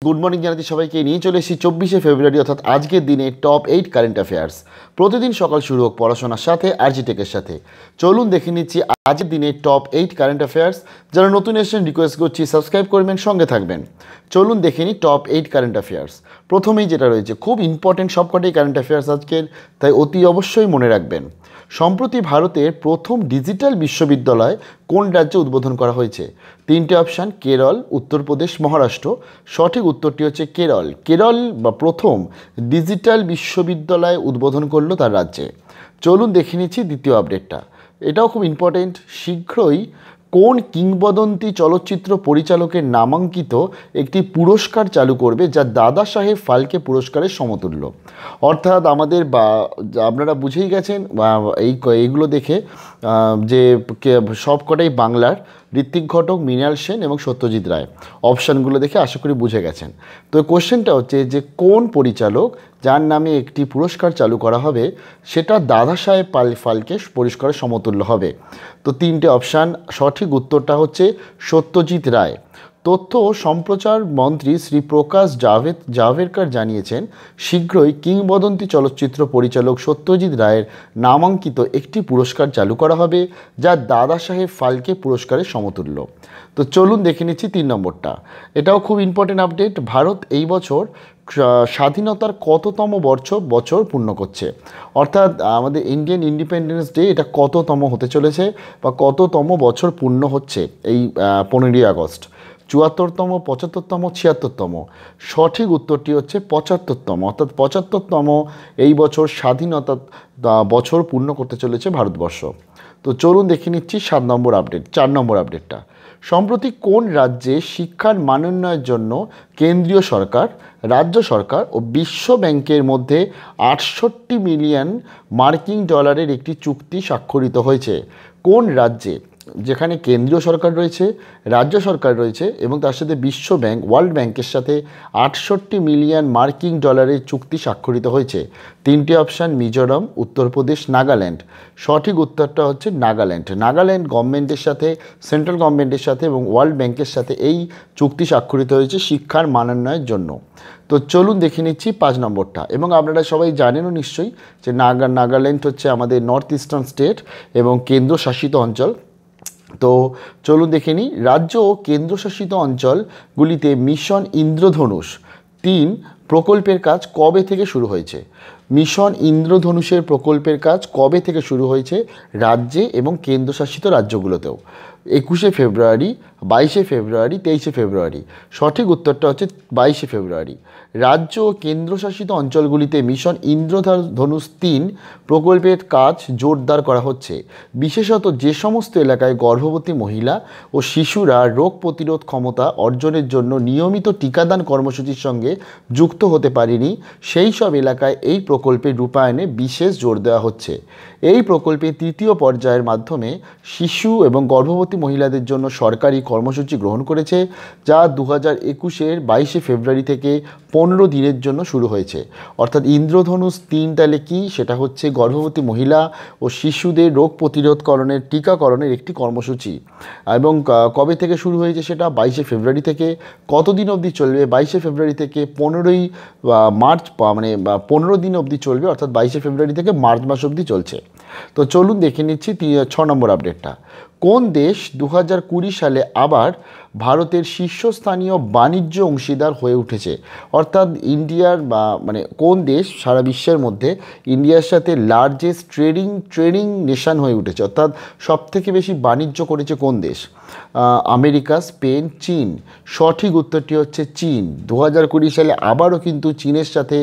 Good morning জানাতে সবাইকে নিয়ে চলে এসেছি 24শে ফেব্রুয়ারি অর্থাৎ আজকের দিনে টপ 8 কারেন্ট অ্যাফেয়ার্স। প্রতিদিন সকাল শুরু হোক পড়াশোনার সাথে আরজি টেকের সাথে। চলুন দেখে নিচ্ছি আজকের দিনে টপ 8 কারেন্ট অ্যাফেয়ার্স। যারা নতুন এসেছেন রিকোয়েস্ট করছি সাবস্ক্রাইব করবেন, সঙ্গে থাকবেন। চলুন দেখে নিই টপ 8 কারেন্ট অ্যাফেয়ার্স। প্রথমেই যেটা রয়েছে, খুব ইম্পর্টেন্ট সবকটাই কারেন্ট অ্যাফেয়ার্স আজকের, তাই অতি অবশ্যই মনে রাখবেন। সম্প্রতি ভারতের প্রথম ডিজিটাল বিশ্ববিদ্যালয় কোন রাজ্যে উদ্বোধন করা হয়েছে? তিনটে অপশান, কেরল, উত্তরপ্রদেশ, মহারাষ্ট্র। সঠিক উত্তরটি হচ্ছে কেরল। কেরল বা প্রথম ডিজিটাল বিশ্ববিদ্যালয় উদ্বোধন করলো তার রাজ্যে। চলুন দেখে নিচ্ছি দ্বিতীয় আপডেটটা, এটাও খুব ইম্পর্টেন্ট। শীঘ্রই কোন কিংবদন্তি চলচ্চিত্র পরিচালকের নামাঙ্কিত একটি পুরস্কার চালু করবে যা দাদা সাহেব ফালকে পুরস্কারের সমতুল্য? অর্থাৎ আমাদের আপনারা বুঝেই গেছেন এইগুলো দেখে যে সবকটাই বাংলার। ঋত্বিক ঘটক, মৃণাল সেন এবং সত্যজিৎ রায়। অপশানগুলো দেখে আশা করি বুঝে গেছেন। তো কোশ্চেনটা হচ্ছে যে কোন পরিচালক যার নামে একটি পুরস্কার চালু করা হবে সেটা দাদা সাহেব ফালকে পুরস্কারের সমতুল্য হবে? তো তিনটে অপশান, সঠিক উত্তরটা হচ্ছে সত্যজিৎ রায়। তথ্য ও সম্প্রচার মন্ত্রী শ্রী প্রকাশ জাভেদকর জানিয়েছেন, শীঘ্রই কিংবদন্তি চলচ্চিত্র পরিচালক সত্যজিৎ রায়ের নামাঙ্কিত একটি পুরস্কার চালু করা হবে যা দাদা সাহেব ফালকে পুরস্কারের সমতুল্য। তো চলুন দেখে নিচ্ছি 3 নম্বরটা, এটাও খুব ইম্পর্টেন্ট আপডেট। ভারত এই বছর স্বাধীনতার কততম বছর পূর্ণ করছে? অর্থাৎ আমাদের ইন্ডিয়ান ইন্ডিপেন্ডেন্স ডে এটা কততম হতে চলেছে বা কততম বছর পূর্ণ হচ্ছে এই 15ই আগস্ট? 74তম, 75তম, 76তম? সঠিক উত্তরটি হচ্ছে 75তম, অর্থাৎ 75তম এই বছর স্বাধীনতা বছর পূর্ণ করতে চলেছে ভারতবর্ষ। তো চলুন দেখে নিচ্ছি 4 নম্বর আপডেটটা। সম্প্রতি কোন রাজ্যে শিক্ষার মানোন্নয়নের জন্য কেন্দ্রীয় সরকার, রাজ্য সরকার ও বিশ্ব ব্যাংকের মধ্যে 68 মিলিয়ন মার্কিন ডলারের একটি চুক্তি স্বাক্ষরিত হয়েছে? কোন রাজ্যে, যেখানে কেন্দ্রীয় সরকার রয়েছে, রাজ্য সরকার রয়েছে এবং তার সাথে বিশ্ব ব্যাংক, ওয়ার্ল্ড ব্যাংকের সাথে 68 মিলিয়ন মার্কিন ডলারের চুক্তি স্বাক্ষরিত হয়েছে? তিনটি অপশান, মিজোরাম, উত্তরপ্রদেশ, নাগাল্যান্ড। সঠিক উত্তরটা হচ্ছে নাগাল্যান্ড। নাগাল্যান্ড গভর্নমেন্টের সাথে, সেন্ট্রাল গভর্নমেন্টের সাথে এবং ওয়ার্ল্ড ব্যাংকের সাথে এই চুক্তি স্বাক্ষরিত হয়েছে শিক্ষার মানোন্নয়নের জন্য। তো চলুন দেখে নিচ্ছি 5 নম্বরটা, এবং আপনারা সবাই জানেনও নিশ্চয়ই যে নাগাল্যান্ড হচ্ছে আমাদের নর্থ ইস্টার্ন স্টেট এবং কেন্দ্রশাসিত অঞ্চল। তো চলুন দেখে নিই, রাজ্য ও কেন্দ্রশাসিত অঞ্চলগুলিতে মিশন ইন্দ্রধনুষ 3 প্রকল্পের কাজ কবে থেকে শুরু হয়েছে? মিশন ইন্দ্রধনুষের প্রকল্পের কাজ কবে থেকে শুরু হয়েছে রাজ্যে এবং কেন্দ্রশাসিত রাজ্যগুলোতেও? 21শে ফেব্রুয়ারি, 22শে ফেব্রুয়ারি, 23শে ফেব্রুয়ারি। সঠিক উত্তরটা হচ্ছে 22শে ফেব্রুয়ারি। রাজ্য ও কেন্দ্রশাসিত অঞ্চলগুলিতে মিশন ইন্দ্রধনুষ 3 প্রকল্পের কাজ জোরদার করা হচ্ছে, বিশেষত যে সমস্ত এলাকায় গর্ভবতী মহিলা ও শিশুরা রোগ প্রতিরোধ ক্ষমতা অর্জনের জন্য নিয়মিত টিকাদান কর্মসূচির সঙ্গে যুক্ত হতে পারেনি, সেই সব এলাকায় এই প্রকল্পের রূপায়ণে বিশেষ জোর দেওয়া হচ্ছে। এই প্রকল্পে 3য় পর্যায়ের মাধ্যমে শিশু এবং গর্ভবতী মহিলাদের জন্য সরকারি কর্মসূচি গ্রহণ করেছে, যা 2021-এর 22শে ফেব্রুয়ারি থেকে 15 দিনের জন্য শুরু হয়েছে। অর্থাৎ ইন্দ্রধনুষ 3 তাহলে কি? সেটা হচ্ছে গর্ভবতী মহিলা ও শিশুদের রোগ প্রতিরোধকরণের টিকাকরণের একটি কর্মসূচি, এবং কবে থেকে শুরু হয়েছে সেটা 22শে ফেব্রুয়ারি থেকে। কতদিন অবধি চলবে? 22শে ফেব্রুয়ারি থেকে 15ই মার্চ, মানে 15 দিন অবধি চলবে, অর্থাৎ 22শে ফেব্রুয়ারি থেকে মার্চ মাস অবধি চলছে। তো চলুন দেখে নিচ্ছি 6 নম্বর আপডেটটা। কোন দেশ 2020 সালে আবার ভারতের শীর্ষস্থানীয় বাণিজ্য অংশীদার হয়ে উঠেছে? অর্থাৎ ইন্ডিয়ার কোন দেশ সারা বিশ্বের মধ্যে ইন্ডিয়ার সাথে লার্জেস্ট ট্রেডিং নেশন হয়ে উঠেছে, অর্থাৎ সবথেকে বেশি বাণিজ্য করেছে কোন দেশ? আমেরিকা, স্পেন, চীন। সঠিক উত্তরটি হচ্ছে চীন। 2020 সালে আবারও কিন্তু চীনের সাথে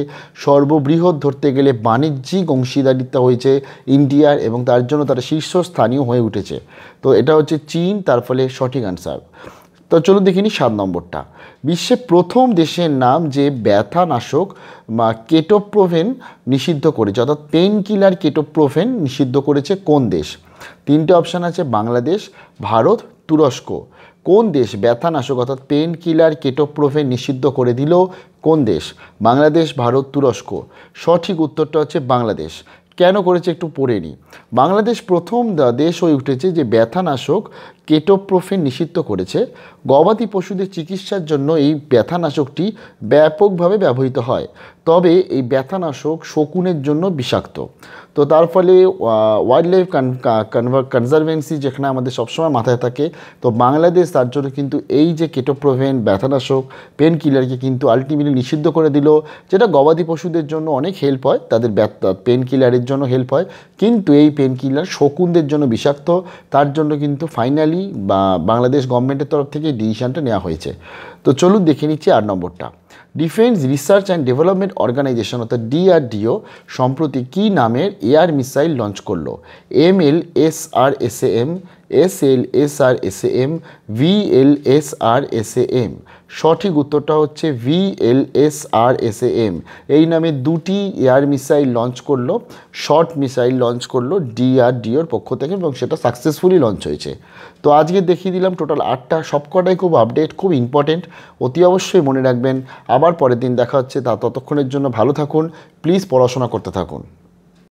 সর্ববৃহৎ ধরতে গেলে বাণিজ্যিক অংশীদারিত্ব হয়েছে ইন্ডিয়ার, এবং তার জন্য তারা শীর্ষস্থানীয় হয়ে উঠেছে। তো এটা হচ্ছে চীন, তার ফলে সঠিক অ্যান্সার। তো চলুন দেখে নিই 7 নম্বরটা। বিশ্বে প্রথম দেশের নাম যে ব্যথানাশক কেটোপ্রোফেন নিষিদ্ধ করেছে, অর্থাৎ পেন কিলার কেটোপ্রোফেন নিষিদ্ধ করেছে কোন দেশ? তিনটে অপশান আছে, বাংলাদেশ, ভারত, তুরস্ক। কোন দেশ ব্যথানাশক অর্থাৎ পেন কিলার কেটোপ্রোফেন নিষিদ্ধ করে দিল? কোন দেশ? বাংলাদেশ, ভারত, তুরস্ক। সঠিক উত্তরটা হচ্ছে বাংলাদেশ। কেন করেছে একটু পড়ে নিই। বাংলাদেশ প্রথম দেশ হয়ে উঠেছে যে ব্যথানাশক কেটোপ্রোফেন নিষিদ্ধ করেছে। গবাদি পশুদের চিকিৎসার জন্য এই ব্যথানাশকটি ব্যাপকভাবে ব্যবহৃত হয়, তবে এই ব্যথানাশক শকুনের জন্য বিষাক্ত। তো তার ফলে ওয়াইল্ড লাইফ কনজারভেন্সি যেখানে আমাদের সবসময় মাথায় থাকে, তো বাংলাদেশ তার জন্য কিন্তু এই যে কেটোপ্রোভেন ব্যথানাশক পেন কিলারকে কিন্তু আলটিমেটলি নিষিদ্ধ করে দিল, যেটা গবাদি পশুদের জন্য অনেক হেল্প হয়, তাদের পেন কিলারের জন্য হেল্প হয়, কিন্তু এই পেন কিলার শকুনদের জন্য বিষাক্ত। তার জন্য কিন্তু ফাইনালি বাংলাদেশ গভর্নমেন্টের তরফ থেকে ডিসিশনটা নেওয়া হয়েছে। তো চলুন দেখে নিচ্ছি 8 নম্বরটা। Defence research and development organisation অর্থাৎ DRDO সম্প্রতি কী নামের এয়ার মিসাইল লঞ্চ করলো? MLSRSAM, SLSRSAM, VLSRSAM। সঠিক উত্তরটা হচ্ছে VLSRSAM। এই নামে দুটি এয়ার মিসাইল লঞ্চ করলো, শর্ট মিসাইল লঞ্চ করলো DRDOর পক্ষ থেকে, এবং সেটা সাকসেসফুলি লঞ্চ হয়েছে। তো আজকে দেখিয়ে দিলাম টোটাল 8টা, সবকটাই খুব আপডেট, খুব ইম্পর্টেন্ট, অতি অবশ্যই মনে রাখবেন। আবার পরের দিন দেখা হচ্ছে, ততক্ষণের জন্য ভালো থাকুন, প্লিজ পড়াশোনা করতে থাকুন।